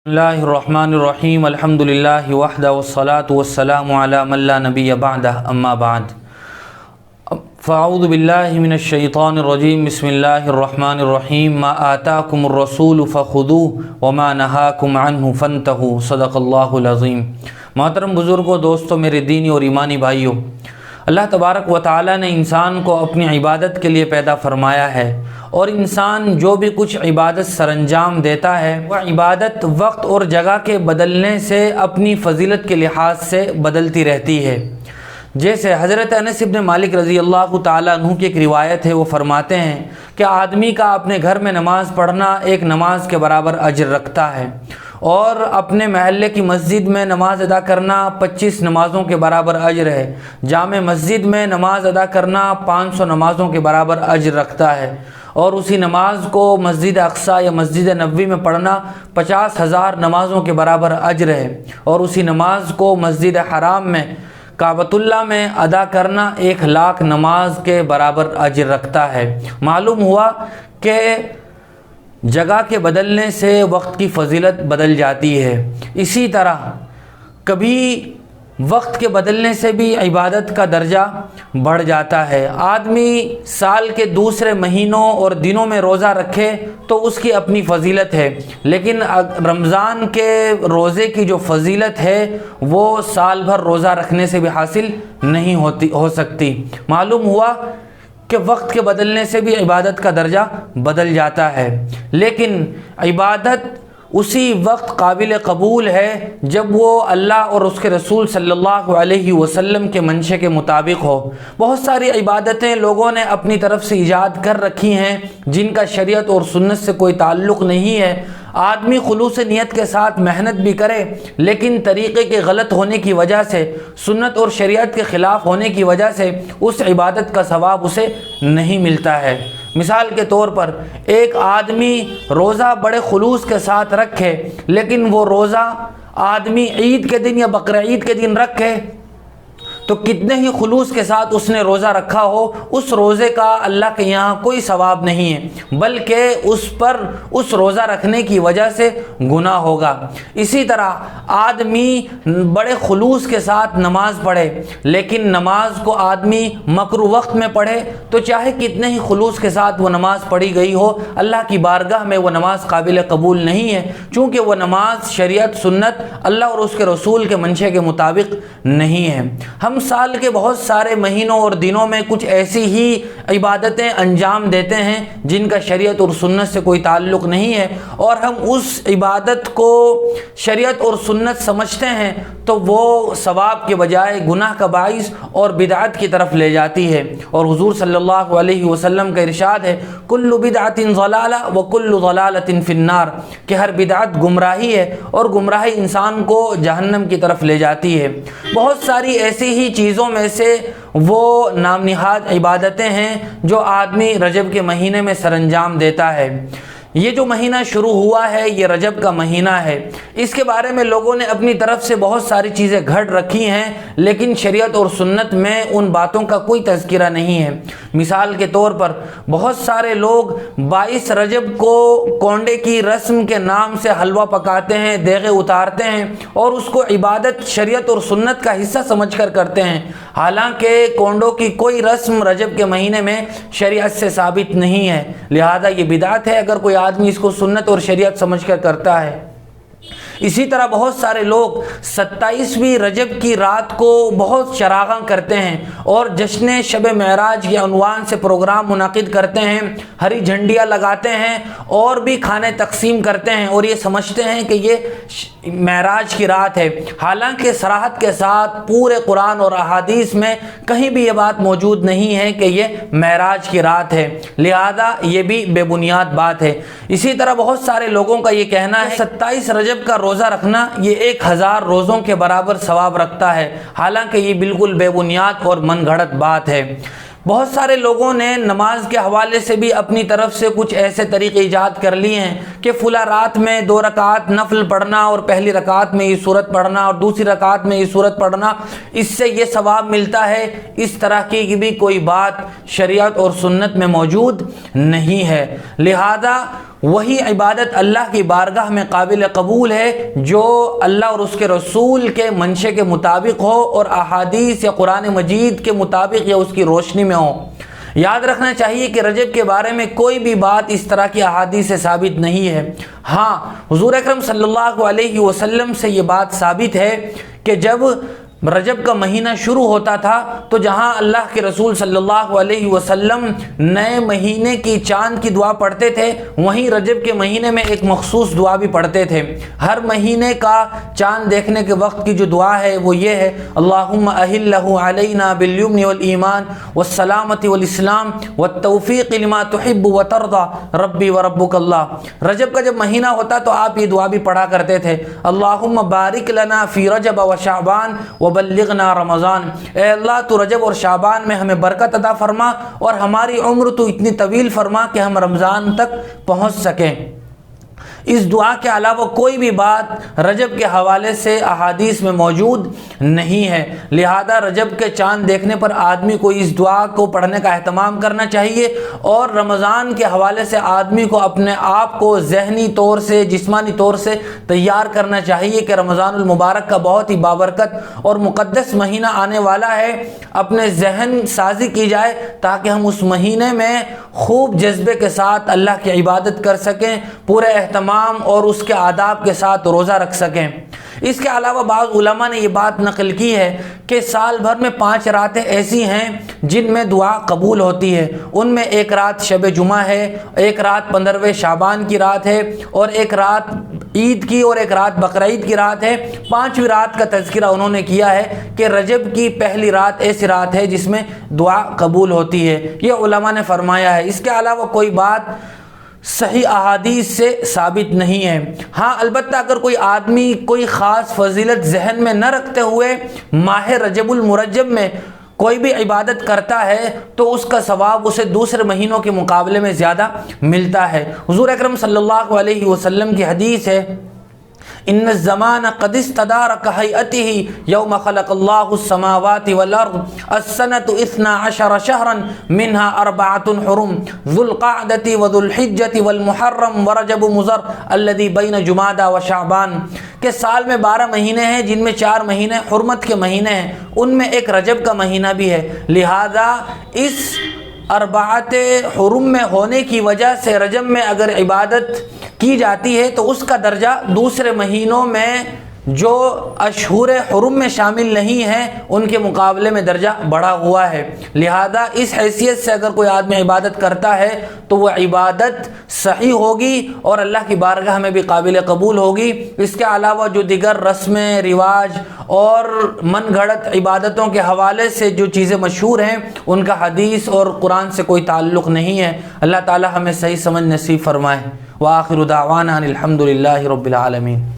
اللہ الرحمن الرحیم الحمدللہ وحدہ والصلاة والسلام علی من لا نبی بعدہ اما بعد فاعوذ باللہ من الشیطان الرجیم بسم اللہ الرحمن الرحیم ما آتاکم الرسول فخذوہ وما نہاکم عنہ فانتہوا صدق اللہ العظیم۔ محترم بزرگوں، دوستوں، میرے دینی اور ایمانی بھائیوں، اللہ تبارک و تعالیٰ نے انسان کو اپنی عبادت کے لیے پیدا فرمایا ہے، اور انسان جو بھی کچھ عبادت سر انجام دیتا ہے وہ عبادت وقت اور جگہ کے بدلنے سے اپنی فضیلت کے لحاظ سے بدلتی رہتی ہے۔ جیسے حضرت انس بن مالک رضی اللہ تعالیٰ عنہ کی ایک روایت ہے، وہ فرماتے ہیں کہ آدمی کا اپنے گھر میں نماز پڑھنا ایک نماز کے برابر اجر رکھتا ہے، اور اپنے محلے کی مسجد میں نماز ادا کرنا 25 نمازوں کے برابر اجر ہے۔ جامع مسجد میں نماز ادا کرنا 500 نمازوں کے برابر اجر رکھتا ہے، اور اسی نماز کو مسجد اقصی یا مسجد نبوی میں پڑھنا 50,000 نمازوں کے برابر اجر ہے، اور اسی نماز کو مسجد حرام میں کعبۃ اللہ میں ادا کرنا 1,00,000 نماز کے برابر اجر رکھتا ہے۔ معلوم ہوا کہ جگہ کے بدلنے سے وقت کی فضیلت بدل جاتی ہے، اسی طرح کبھی وقت کے بدلنے سے بھی عبادت کا درجہ بڑھ جاتا ہے۔ آدمی سال کے دوسرے مہینوں اور دنوں میں روزہ رکھے تو اس کی اپنی فضیلت ہے، لیکن رمضان کے روزے کی جو فضیلت ہے وہ سال بھر روزہ رکھنے سے بھی حاصل نہیں ہو سکتی۔ معلوم ہوا کہ وقت کے بدلنے سے بھی عبادت کا درجہ بدل جاتا ہے، لیکن عبادت اسی وقت قابل قبول ہے جب وہ اللہ اور اس کے رسول صلی اللہ علیہ وسلم کے منشے کے مطابق ہو۔ بہت ساری عبادتیں لوگوں نے اپنی طرف سے ایجاد کر رکھی ہیں جن کا شریعت اور سنت سے کوئی تعلق نہیں ہے۔ آدمی خلوص نیت کے ساتھ محنت بھی کرے، لیکن طریقے کے غلط ہونے کی وجہ سے، سنت اور شریعت کے خلاف ہونے کی وجہ سے اس عبادت کا ثواب اسے نہیں ملتا ہے۔ مثال کے طور پر ایک آدمی روزہ بڑے خلوص کے ساتھ رکھے، لیکن وہ روزہ آدمی عید کے دن یا بقرعید کے دن رکھے تو کتنے ہی خلوص کے ساتھ اس نے روزہ رکھا ہو، اس روزے کا اللہ کے یہاں کوئی ثواب نہیں ہے، بلکہ اس پر اس روزہ رکھنے کی وجہ سے گناہ ہوگا۔ اسی طرح آدمی بڑے خلوص کے ساتھ نماز پڑھے، لیکن نماز کو آدمی مکروہ وقت میں پڑھے تو چاہے کتنے ہی خلوص کے ساتھ وہ نماز پڑھی گئی ہو، اللہ کی بارگاہ میں وہ نماز قابل قبول نہیں ہے، چونکہ وہ نماز شریعت، سنت، اللہ اور اس کے رسول کے منشے کے مطابق نہیں ہے۔ ہم سال کے بہت سارے مہینوں اور دنوں میں کچھ ایسی ہی عبادتیں انجام دیتے ہیں جن کا شریعت اور سنت سے کوئی تعلق نہیں ہے، اور ہم اس عبادت کو شریعت اور سنت سمجھتے ہیں تو وہ ثواب کے بجائے گناہ کا باعث اور بدعت کی طرف لے جاتی ہے۔ اور حضور صلی اللہ علیہ وسلم کا ارشاد ہے، کل بدعت ضلالہ وکل ضلالۃ فی النار، کہ ہر بدعت گمراہی ہے اور گمراہی انسان کو جہنم کی طرف لے جاتی ہے۔ بہت ساری ایسی ہی چیزوں میں سے وہ نام نہاد عبادتیں ہیں جو آدمی رجب کے مہینے میں سر انجام دیتا ہے۔ یہ جو مہینہ شروع ہوا ہے یہ رجب کا مہینہ ہے، اس کے بارے میں لوگوں نے اپنی طرف سے بہت ساری چیزیں گھڑ رکھی ہیں، لیکن شریعت اور سنت میں ان باتوں کا کوئی تذکرہ نہیں ہے۔ مثال کے طور پر بہت سارے لوگ 22 رجب کو کونڈے کی رسم کے نام سے حلوہ پکاتے ہیں، دیغے اتارتے ہیں، اور اس کو عبادت شریعت اور سنت کا حصہ سمجھ کر کرتے ہیں، حالانکہ کونڈوں کی کوئی رسم رجب کے مہینے میں شریعت سے ثابت نہیں ہے، لہذا یہ بدعت ہے اگر کوئی آدمی اس کو سنت اور شریعت سمجھ کر کرتا ہے۔ اسی طرح بہت سارے لوگ 27ویں رجب کی رات کو بہت چراغاں کرتے ہیں اور جشن شب معراج کے عنوان سے پروگرام منعقد کرتے ہیں، ہری جھنڈیاں لگاتے ہیں اور بھی کھانے تقسیم کرتے ہیں، اور یہ سمجھتے ہیں کہ یہ معراج کی رات ہے، حالانکہ صراحت کے ساتھ پورے قرآن اور احادیث میں کہیں بھی یہ بات موجود نہیں ہے کہ یہ معراج کی رات ہے، لہذا یہ بھی بے بنیاد بات ہے۔ اسی طرح بہت سارے لوگوں کا یہ کہنا ہے 27 رجب کا روزہ رکھنا یہ 1000 روزوں کے برابر ثواب رکھتا ہے، حالانکہ یہ بالکل بے بنیاد اور من گھڑت بات ہے۔ بہت سارے لوگوں نے نماز کے حوالے سے بھی اپنی طرف سے کچھ ایسے طریقے ایجاد کر لیے ہیں کہ فلاں رات میں 2 رکعات نفل پڑھنا اور پہلی رکعت میں یہ سورت پڑھنا اور دوسری رکعت میں یہ سورت پڑھنا، اس سے یہ ثواب ملتا ہے۔ اس طرح کی بھی کوئی بات شریعت اور سنت میں موجود نہیں ہے، لہذا وہی عبادت اللہ کی بارگاہ میں قابل قبول ہے جو اللہ اور اس کے رسول کے منشے کے مطابق ہو اور احادیث یا قرآن مجید کے مطابق یا اس کی روشنی میں ہو۔ یاد رکھنا چاہیے کہ رجب کے بارے میں کوئی بھی بات اس طرح کی احادیث سے ثابت نہیں ہے۔ ہاں، حضور اکرم صلی اللہ علیہ وسلم سے یہ بات ثابت ہے کہ جب رجب کا مہینہ شروع ہوتا تھا تو جہاں اللہ کے رسول صلی اللہ علیہ وسلم نئے مہینے کی چاند کی دعا پڑھتے تھے، وہیں رجب کے مہینے میں ایک مخصوص دعا بھی پڑھتے تھے۔ ہر مہینے کا چاند دیکھنے کے وقت کی جو دعا ہے وہ یہ ہے: اللہم اہلہ علینا بالیمن والایمان والسلامۃ والاسلام والتوفیق لما تحب وترضى ربی وربک اللہ۔ رجب کا جب مہینہ ہوتا تو آپ یہ دعا بھی پڑھا کرتے تھے: اللہم بارک لنا فی رجب وشعبان وبلغنا رمضان۔ اے اللہ تو رجب اور شعبان میں ہمیں برکت عطا فرما اور ہماری عمر تو اتنی طویل فرما کہ ہم رمضان تک پہنچ سکیں۔ اس دعا کے علاوہ کوئی بھی بات رجب کے حوالے سے احادیث میں موجود نہیں ہے، لہذا رجب کے چاند دیکھنے پر آدمی کو اس دعا کو پڑھنے کا اہتمام کرنا چاہیے، اور رمضان کے حوالے سے آدمی کو اپنے آپ کو ذہنی طور سے، جسمانی طور سے تیار کرنا چاہیے کہ رمضان المبارک کا بہت ہی بابرکت اور مقدس مہینہ آنے والا ہے۔ اپنے ذہن سازی کی جائے تاکہ ہم اس مہینے میں خوب جذبے کے ساتھ اللہ کی عبادت کر سکیں، پورے اہتمام اور اس کے آداب کے ساتھ روزہ رکھ سکیں۔ اس کے علاوہ بعض علماء نے یہ بات نقل کی ہے کہ سال بھر میں 5 راتیں ایسی ہیں جن میں دعا قبول ہوتی ہے۔ ان میں ایک رات شب جمعہ ہے، ایک رات 15ویں شعبان کی رات ہے، اور ایک رات عید کی، اور ایک رات بقرعید کی رات ہے۔ 5ویں رات کا تذکرہ انہوں نے کیا ہے کہ رجب کی پہلی رات ایسی رات ہے جس میں دعا قبول ہوتی ہے، یہ علماء نے فرمایا ہے۔ اس کے علاوہ کوئی بات صحیح احادیث سے ثابت نہیں ہے۔ ہاں، البتہ اگر کوئی آدمی کوئی خاص فضیلت ذہن میں نہ رکھتے ہوئے ماہ رجب المرجب میں کوئی بھی عبادت کرتا ہے تو اس کا ثواب اسے دوسرے مہینوں کے مقابلے میں زیادہ ملتا ہے۔ حضور اکرم صلی اللہ علیہ وسلم کی حدیث ہے: ان الزمان قد استدار كهيئته يوم خلق الله السماوات والارض السنة 12 شهرا منها 4 حرم ذو القعدة وذو الحجة والمحرم ورجب مضر الذي بين جمادى وشعبان، کہ سال میں 12 مہینے ہیں جن میں 4 مہینے حرمت کے مہینے ہیں، ان میں ایک رجب کا مہینہ بھی ہے، لہذا اس 4 حرم میں ہونے کی وجہ سے رجب میں اگر عبادت کی جاتی ہے تو اس کا درجہ دوسرے مہینوں میں جو اشہر حرم میں شامل نہیں ہیں ان کے مقابلے میں درجہ بڑھا ہوا ہے۔ لہذا اس حیثیت سے اگر کوئی آدمی عبادت کرتا ہے تو وہ عبادت صحیح ہوگی اور اللہ کی بارگاہ میں بھی قابل قبول ہوگی۔ اس کے علاوہ جو دیگر رسمیں، رواج اور من گھڑت عبادتوں کے حوالے سے جو چیزیں مشہور ہیں ان کا حدیث اور قرآن سے کوئی تعلق نہیں ہے۔ اللہ تعالی ہمیں صحیح سمجھ نصیب فرمائے۔ وآخر دعوانا ان الحمد للہ رب العالمین۔